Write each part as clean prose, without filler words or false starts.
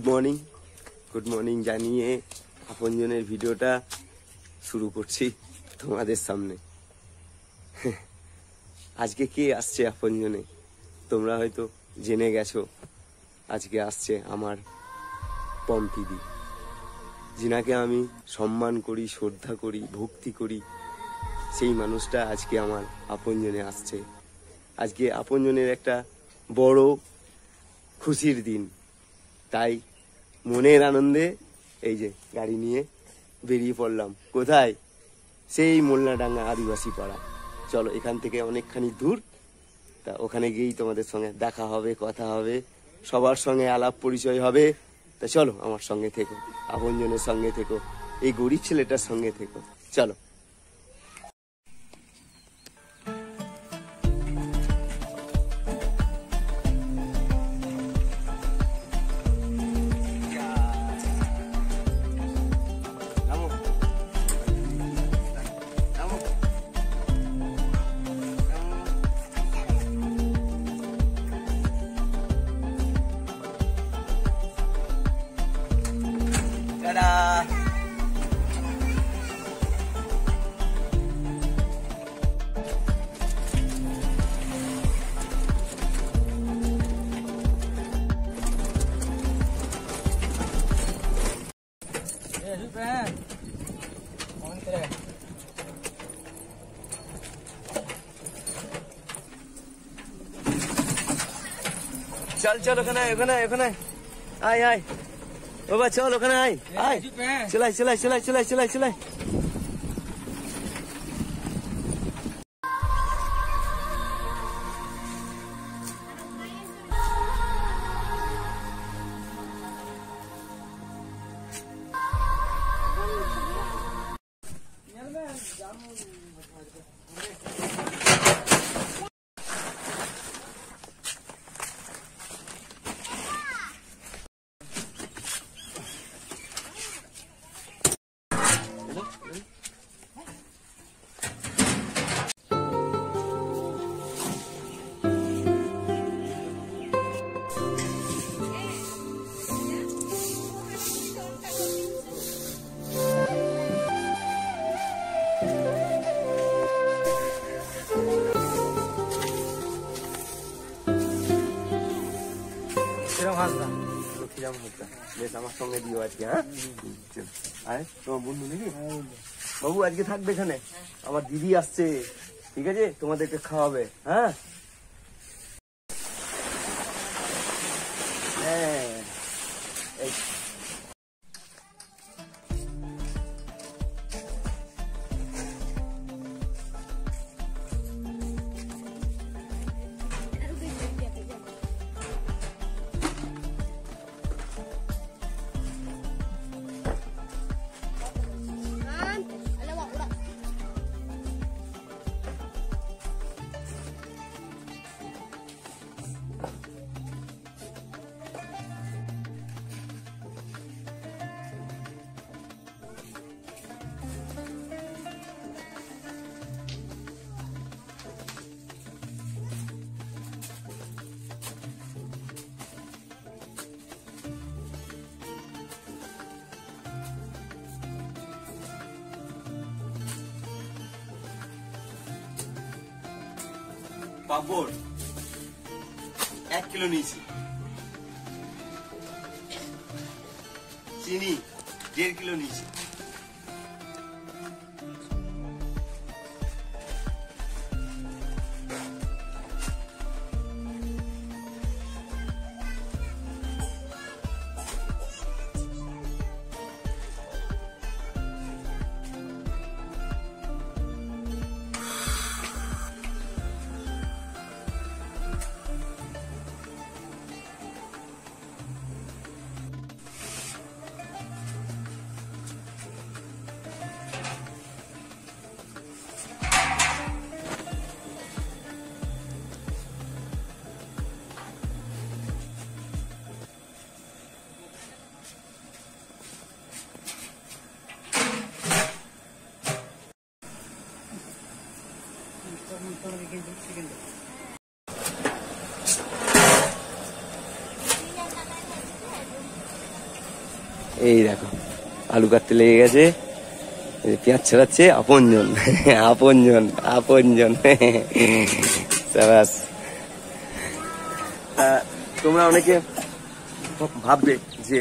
Morning জানিয়ে আপনজনের ভিডিওটা শুরু করছি তোমাদের সামনে। আজকে কে আসছে আপনজনে তোমরা হয়তো জেনে গেছো। আজকে আসছে আমার পম্পিদি, যিনাকে আমি সম্মান করি, শ্রদ্ধা করি, ভক্তি করি। সেই মানুষটা আজকে আমার আপনজনে আসছে। আজকে আপনজনের একটা বড় খুশির দিন, তাই মনের আনন্দে এই যে গাড়ি নিয়ে বেরিয়ে পড়লাম। কোথায়? সেই মোল্লাডাঙ্গা আদিবাসী পাড়া। চলো, এখান থেকে অনেকখানি দূর, তা ওখানে গিয়েই তোমাদের সঙ্গে দেখা হবে, কথা হবে, সবার সঙ্গে আলাপ পরিচয় হবে। তা চলো আমার সঙ্গে থেকো, আপনজনের সঙ্গে থেকো, এই গরিব ছেলেটার সঙ্গে থেকো। চলো। चल चल ओखाने आय आय बाबा, चल ओखाने आय आय, चलाई चलाई चलाई चलाई चलाई चलाई। বেশ, আমার সঙ্গে দিও আজকে। হ্যাঁ, আয় তোমার বন্ধু নাকি বাবু, আজকে থাকবে এখানে। আমার দিদি আসছে, ঠিক আছে, তোমাদেরকে খাওয়াবে। হ্যাঁ হ্যাঁ, পাপড় 1 কিলো নিয়েছি, চিনি 1.5 কিলো নিয়েছি। এই দেখো আলু কাটতে লেগে গেছে, পেঁয়াজ ছাড়াচ্ছে আপনজন। আপনজন আপনজন। সাবাস। তোমরা অনেকে ভাববে যে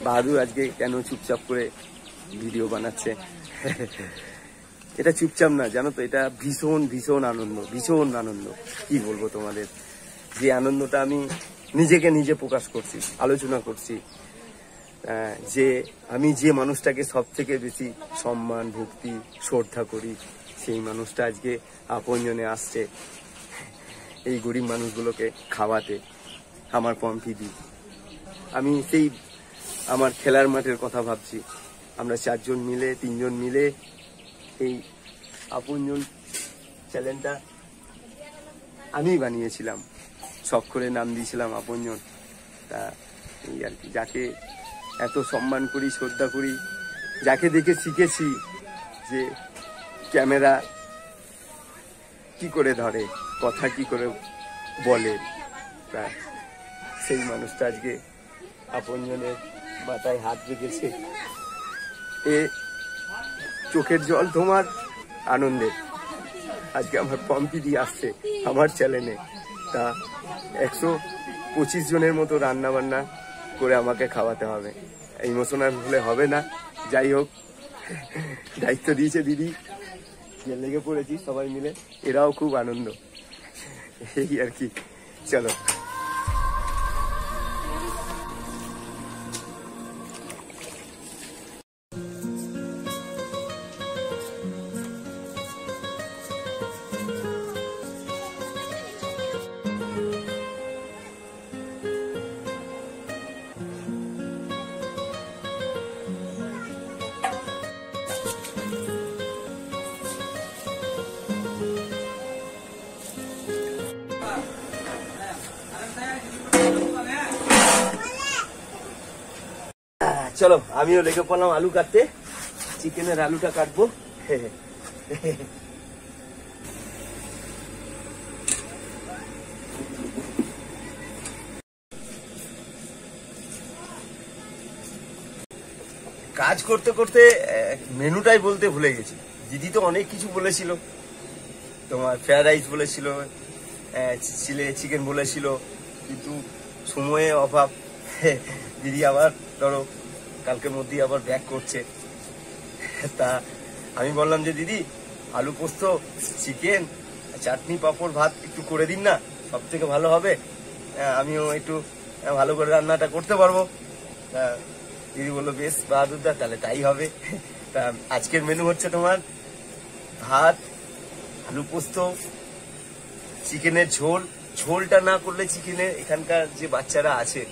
বাহাদুর আজকে কেন চুপচাপ করে ভিডিও বানাচ্ছে। এটা চুপচাপ না, জানো তো, এটা ভীষণ ভীষণ আনন্দ, ভীষণ আনন্দ। কি বলবো তোমাদের, যে আনন্দটা আমি নিজেকে নিজে প্রকাশ করছি, আলোচনা করছি। যে আমি যে মানুষটাকে সব থেকে বেশি সম্মান, ভক্তি, শ্রদ্ধা করি, সেই মানুষটা আজকে আপনজনে আসছে এই গরিব মানুষগুলোকে খাওয়াতে, আমার পম্পিদি। আমি সেই আমার খেলার মাঠের কথা ভাবছি। আমরা 4 জন মিলে, 3 জন মিলে এই আপনজন চ্যানেলটা আমি বানিয়েছিলাম, শখ করে নাম দিয়েছিলাম আপনজন। তা এই আর কি, যাকে এত সম্মান করি, শ্রদ্ধা করি, যাকে দেখে শিখেছি যে ক্যামেরা কি করে ধরে, কথা কি করে বলে, তা সেই মানুষটা আজকে আপনজনের মাথায় হাত রেখেছে। এ চোখের জল তোমার আনন্দে আজকে আমার পম্পিদি আসছে আমার চ্যানেলে। তা 125 জনের মতো রান্না বান্না করে আমাকে খাওয়াতে হবে। ইমোশনাল হলে হবে না। যাই হোক, দায়িত্ব দিয়েছে দিদি, লেগে পড়েছি সবাই মিলে, এরাও খুব আনন্দ। এই আর কি, চলো। চলো, আমিও লেগে পড়লাম আলু কাটতে, চিকেনের আলুটা কাটবো। কাজ করতে করতে মেনুটাই বলতে ভুলে গেছি। দিদি তো অনেক কিছু বলেছিল, তোমার ফ্রাইড রাইস বলেছিল, চিলি চিকেন বলেছিল, কিন্তু সময়ের অভাব। দিদি আবার ধরো কালকের মধ্যেই আবার ব্যাক করছে। তা আমি বললাম যে দিদি, আলু পোস্ত, চিকেন, চাটনি, পাঁপড়, ভাত একটু করে দিন না, সব থেকে ভালো হবে, আমিও একটু ভালো করে রান্নাটা করতে পারবো। দিদি বললো বেশ বাহাদুরদা, তাহলে তাই হবে। তা আজকের মেনু হচ্ছে তোমার ভাত, আলু পোস্ত, চিকেনের ঝোল। ঝোলটা না করলে চিকেনের, এখানকার যে বাচ্চারা আছে,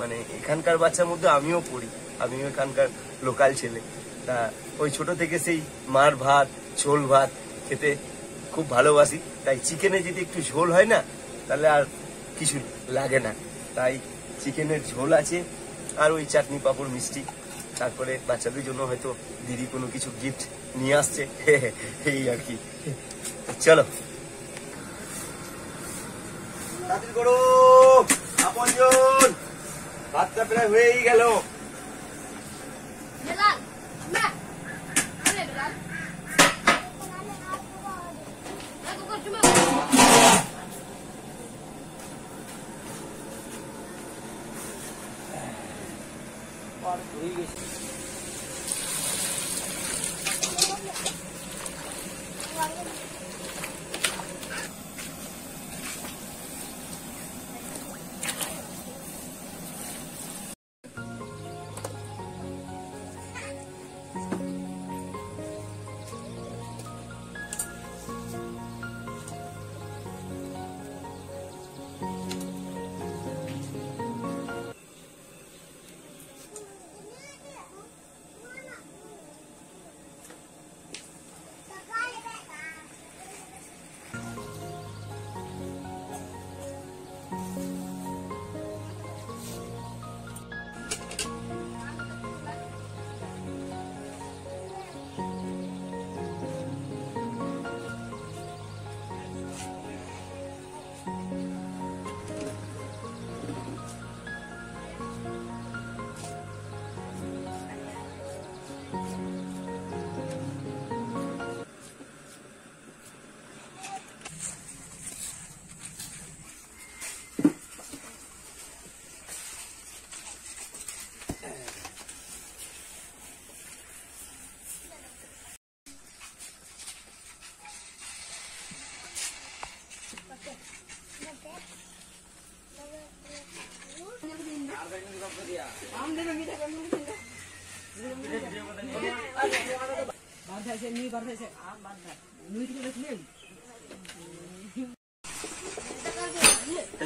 মানে এখানকার বাচ্চার মধ্যে আমিও পড়ি, আমিও এখানকার লোকাল ছেলে। তা ওই ছোট থেকে সেই মার ভাত, ঝোল ভাত খেতে খুব ভালোবাসি। তাই চিকেনে যদি একটু ঝোল হয় না, তাহলে আর কিছু লাগে না। তাই চিকেনের ঝোল আছে, আর ওই চাটনি, পাঁপড়, মিষ্টি। তারপরে বাচ্চাদের জন্য হয়তো দিদি কোনো কিছু গিফট নিয়ে আসছে। এই আর কি, চলো তাড়াতাড়ি করো আপনজন, ভাতটা প্রায় হয়েই গেল। হয়ে গেছে।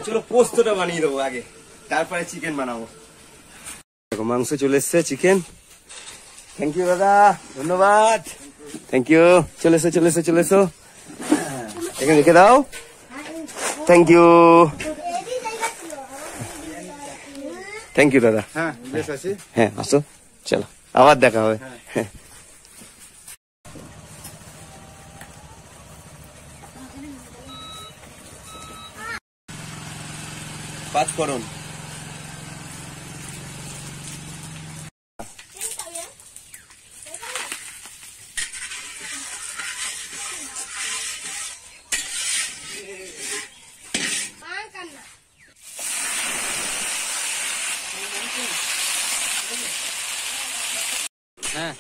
চলো পোস্তটা বানিয়ে দেবো আগে, তারপরে চিকেন বানাবো। দেখো মাংস চলে এসছে, চিকেন। থ্যাংক ইউ দাদা, ধন্যবাদ, থ্যাংক ইউ। চলে এসো চলে এসো চলে এসো, এখানে রেখে দাও। থ্যাংক ইউ, থ্যাংক ইউ দাদা। হ্যাঁ বেশ আছি। হ্যাঁ আসো, চলো আবার দেখা হবে। হ্যাঁ পাঁচফোড়ন, হ্যাঁ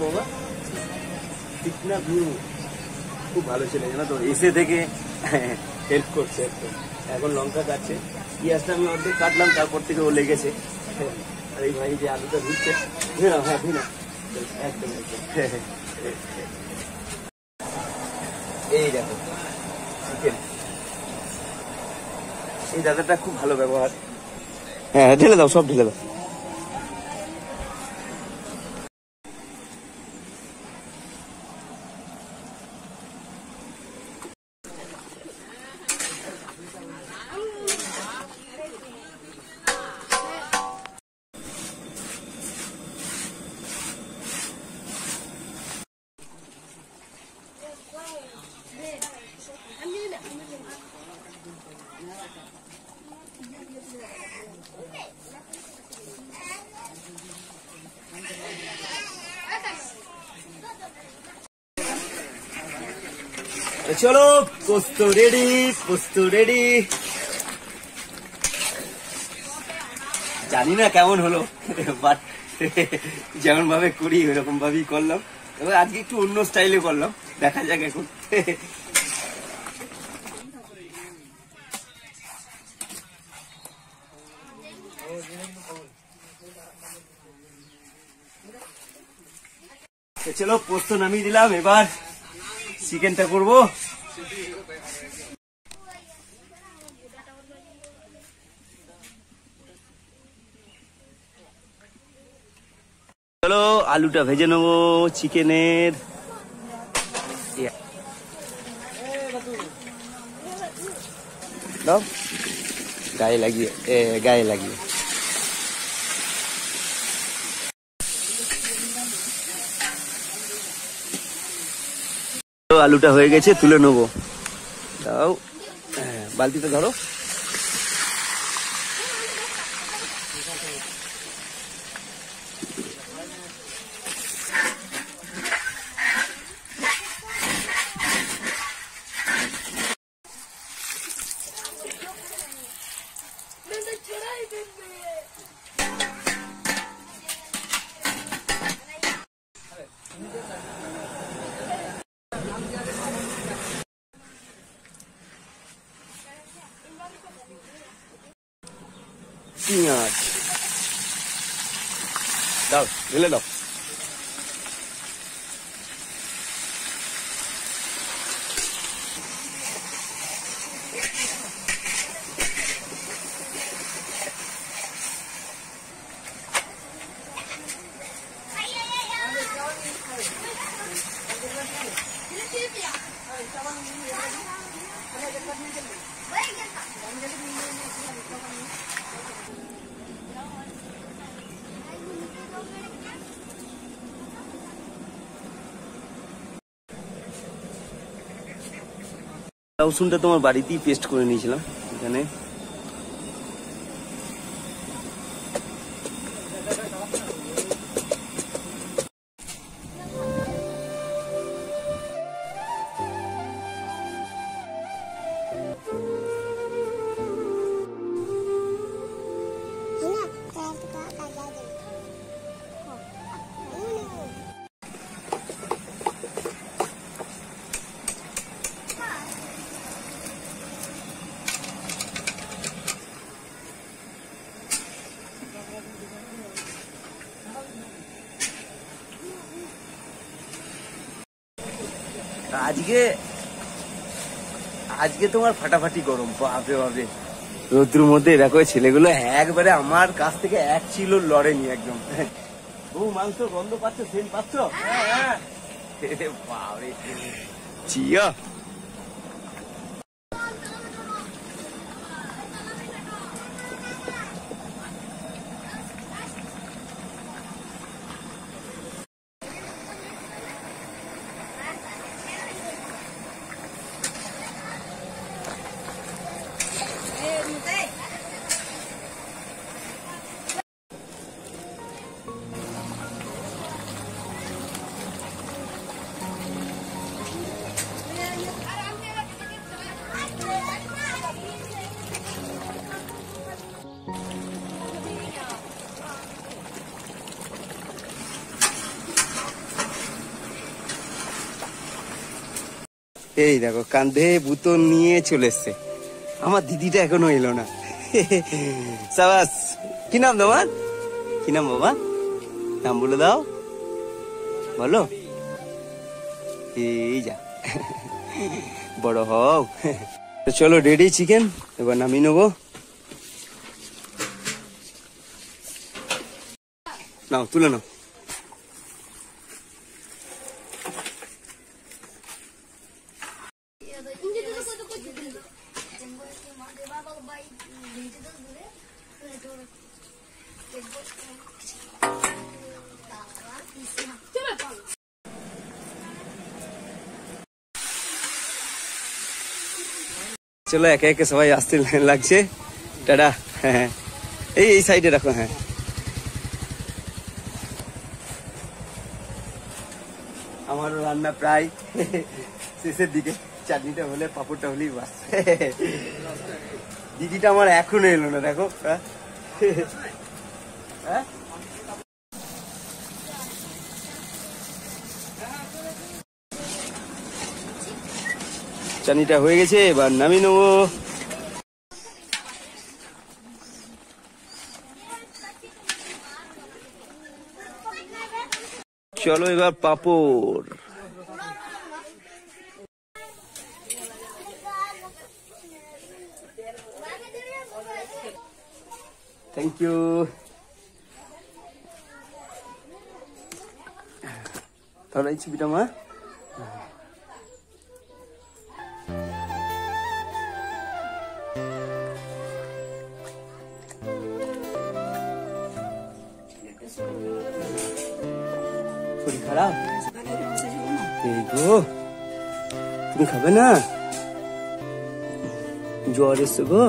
বাবা টিকনা গুরু খুব ভালো ছেলে, জানো তো, এসে থেকে হেল্প করছে একদম। এখন লঙ্কা কাটছে, পেঁয়াজটা আমি অর্ধেক কাটলাম, তারপর থেকে ও লেগেছে। আর এই ভাই যে আলুটা ধুচ্ছে, ভিনা, হ্যাঁ ভিনা, একদম একদম। এই দেখো চিকেন, এই দাদাটা খুব ভালো ব্যবহার। হ্যাঁ ঢেলে দাও, সব ঢেলে দাও। চলো পোস্ত রেডি, পোস্ত রেডি। জানি না কেমন হলো, বাট যেমন ভাবে করি ওরকম ভাবেই করলাম। এবার আজকে একটু অন্য স্টাইলে করলাম, দেখা যাক এখন। চলো পোস্ত নামিয়ে দিলাম, এবার চিকেনটা করবো। চলো আলুটা ভেজে নেবো চিকেনের। দাও গায়ে লাগিয়ে, গায়ে লাগিয়ে। আলুটা হয়ে গেছে, তুলে নেবো। দাও বালতিটা ধরো। পেঁয়াজ দাও, ঢেলে দাও। রসুনটা তোমার বাড়িতেই পেস্ট করে নিয়েছিলাম এখানে। আজকে আজকে তোমার ফাটাফাটি গরম, বাপরে বাপরে। রোদ্রুর মধ্যে দেখো ছেলেগুলো একবারে আমার কাছ থেকে এক চিলো লড়েনি একদম। ও মাংস গন্ধ পাচ্ছ, সেন্ট পাচ্ছ? বাপরে চিয়া। এই দেখো কান্ধে বুতন নিয়ে চলে এসছে, আমার দিদিটা এখনো এলো না। সাবাস। কি নাম তোমার? কি নাম বাবা? নাম বলে দাও, বলো। এই যা, বড় হও। চলো রেডি চিকেন, এবার নামিয়ে নেবো। নাও তুলে নাও। চলো একে একে সবাই আসতে লাগছে। টাটা। হ্যাঁ এই সাইডে রাখো। হ্যাঁ আমারও রান্না প্রায় শেষের দিকে, চাটনিটা হলে পাপড়টা হলেই বাস। দিদিটা আমার এখনো এলো না, দেখো। হ্যাঁ চাটনিটা হয়ে গেছে, এবার নামিয়ে নেবো। চলো এবার পাপড়। Thank you. তাহলে এই ছবিটা মা। শরীর খারাপ? এই গো, তুমি খাবে না? জ্বর এসছে গো।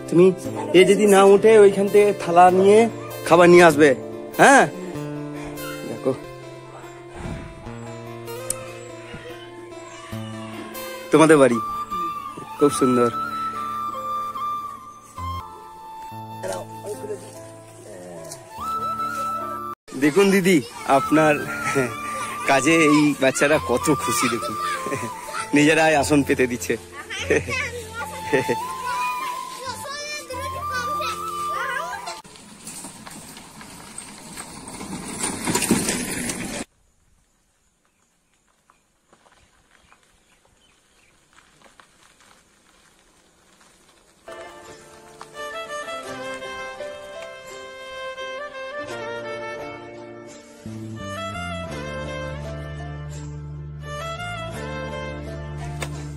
তুমি এ যদি না উঠে ওইখান থেকে থালা নিয়ে খাবার নিয়ে আসবে। হ্যাঁ দেখো তোমাদের বাড়ি খুব সুন্দর। দেখুন দিদি, আপনার কাজে এই বাচ্চারা কত খুশি, দেখুন নিজেরাই আসন পেতে দিচ্ছে।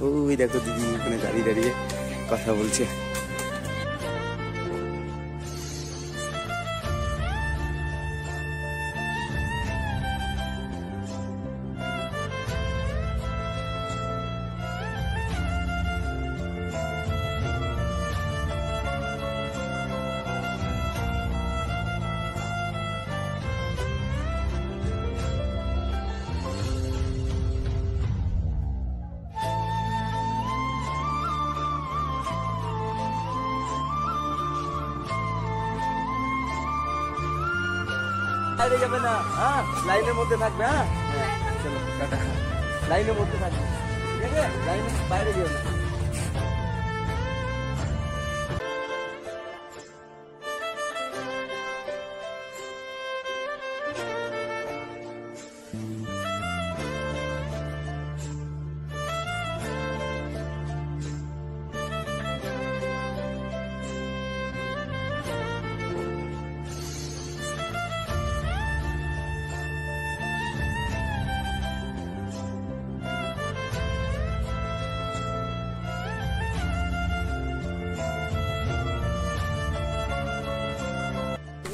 ওই দেখো দিদি ওখানে দাঁড়িয়ে দাঁড়িয়ে কথা বলছে। বাইরে যাবে না, হ্যাঁ লাইনের মধ্যে থাকবে। হ্যাঁ চলো টাটা। লাইনের মধ্যে থাকবে, ঠিক আছে? লাইনের বাইরে যেও না।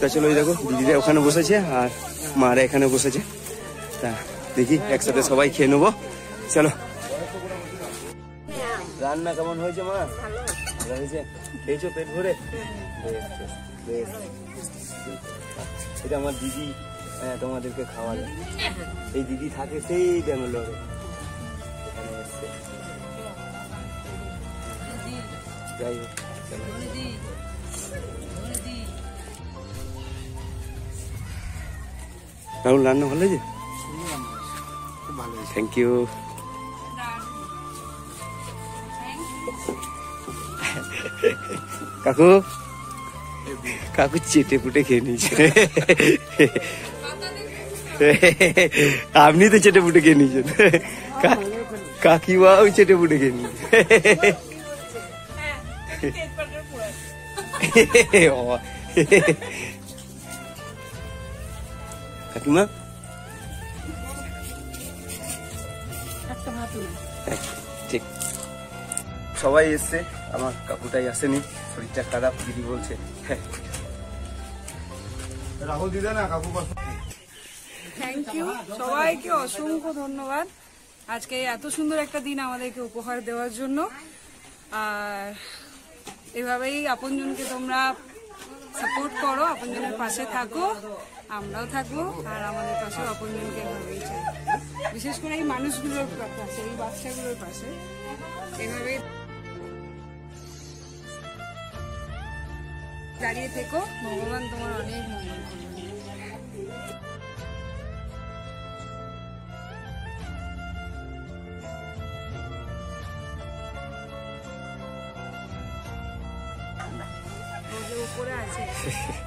তা চলো এই দেখো দিদিরা ওখানে বসেছে আর মারা এখানে বসেছে, তা দেখি একসাথে সবাই খেয়ে নেবো। চলো। রান্না কেমন হয়েছে মা? ভালো হয়েছে? খেয়েছো পেট ভরে? বেশ। এটা আমার দিদি, তোমাদেরকে খাওয়াবে। এই দিদি থাকে সেই ব্যাঙ্গালোরে, এখানে এসছে। যাই হোক রাহুল, রান্না ভালো হয়েছে? খুব ভালো হয়েছে, থ্যাংক ইউ। কাকু কাকু চেটে পুটে খেয়ে নিয়েছে। আপনি তো চেটে পুটে খেয়ে নিয়েছেন, কাকিমাও চেটে পুটে খেয়ে নিয়েছে। কাকিমা ঠিক। সবাই এসছে, আমার কাকুটাই আসেনি, শরীরটা খারাপ, দিদি বলছে। রাহুল দিদা না কাকু। থ্যাংক ইউ, সবাইকে অসংখ্য ধন্যবাদ আজকে এত সুন্দর একটা দিন আমাদেরকে উপহার দেওয়ার জন্য। আর এভাবেই আপনজনকে তোমরা সাপোর্ট করো, আপনজনের পাশে থাকো, আমরাও থাকবো, আর আমাদের পাশেও আপনজনকে এভাবেই চাই, বিশেষ করে এই মানুষগুলোর পাশে, এই বাচ্চাগুলোর পাশে এভাবেই দাঁড়িয়ে থেকো। ভগবান তোমার অনেক মঙ্গল করবেন। উপরে আছে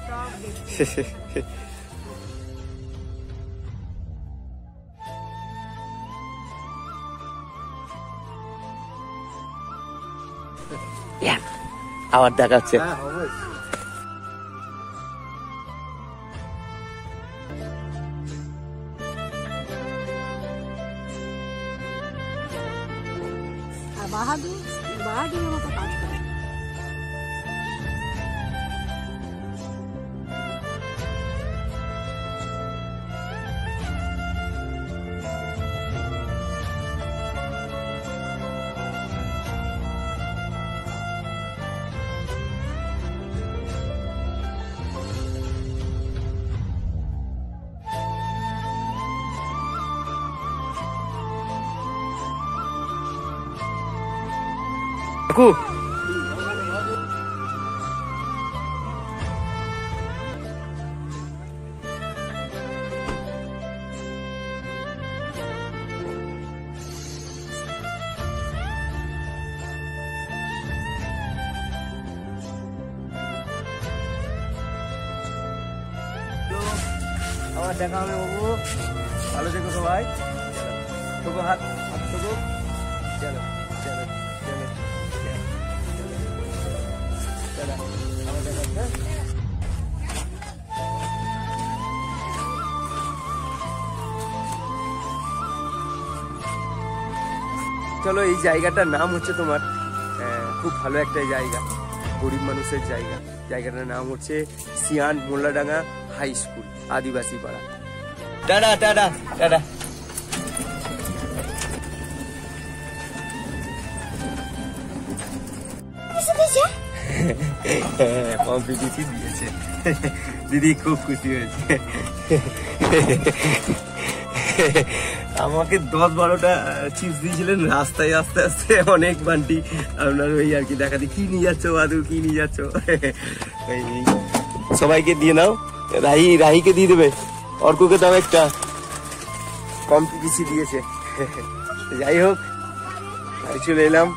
সব দেখছি। আবার দেখাচ্ছে। বাহাদুরের মতো কাজ করে। কাকু আমার দেখা হবে বাবু, ভালো থেকো সবাই। তোকে হাত হাত তোকে, চলো চলো চলো চলো, আমার দেখা হচ্ছে। চলো, এই জায়গাটার নাম হচ্ছে তোমার, খুব ভালো একটা জায়গা, গরিব মানুষের জায়গা। জায়গাটার নাম হচ্ছে সিয়ান মোল্লাডাঙ্গা হাই স্কুল, আদিবাসী পাড়া। Tata tata tata. কম্পিটিশন দিয়েছে, দিদি খুব খুশি হয়েছে। আমাকে 10-12টা চিপস দিয়েছিলেন, রাস্তায় আস্তে আস্তে অনেক বান্টি আপনার ওই আর কি দেখাতে, কি নিয়ে যাচ্ছ বাদু, কি নিয়ে যাচ্ছ। সবাইকে দিয়ে নাও, রাহিকে দিয়ে দেবে, অর্ককে দাও একটা, কম্পিটিশন দিয়েছে। যাই হোক, চলে এলাম।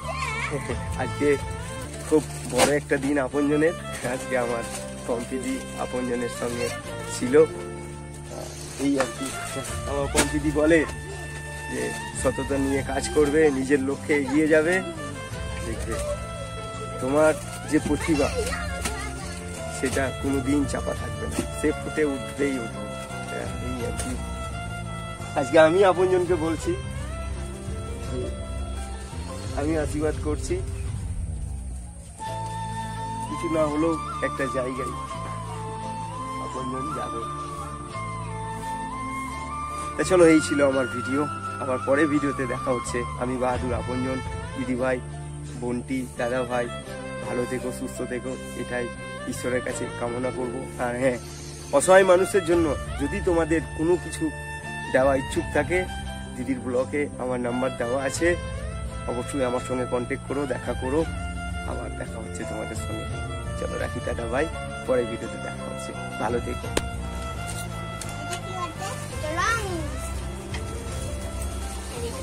আজকে খুব বড় একটা দিন আপনজনের, আজকে আমার পম্পিদি আপনজনের সঙ্গে ছিল। এই আর কি, আমার পম্পিদি বলে যে সততা নিয়ে কাজ করবে, নিজের লক্ষ্যে এগিয়ে যাবে, দেখবে তোমার যে প্রতিভা সেটা কোনোদিন চাপা থাকবে না, সে ফুটে উঠবেই উঠবে। এই আর কি, আজকে আমি আপনজনকে বলছি, আমি আশীর্বাদ করছি, কিছু না হলেও একটা জায়গায় আপনজন যাবে। তা চলো, এই ছিল আমার ভিডিও। আবার পরে ভিডিওতে দেখা হচ্ছে। আমি বাহাদুর, আপনজন, দিদিভাই, বোনটি, দাদা ভাই, ভালো থেকো, সুস্থ থেকো, এটাই ঈশ্বরের কাছে কামনা করব। আর হ্যাঁ, অসহায় মানুষের জন্য যদি তোমাদের কোনো কিছু দেওয়া ইচ্ছুক থাকে, দিদির ব্লগে আমার নাম্বার দেওয়া আছে, অবশ্যই আমার সঙ্গে কন্ট্যাক্ট করো, দেখা করো। আবার দেখা হচ্ছে তোমাদের সঙ্গে। চলো রাখি, টাটা, ভাই। পরে ভিডিওতে দেখা হচ্ছে। ভালো থেকো। Drawing.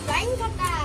Drawing kata.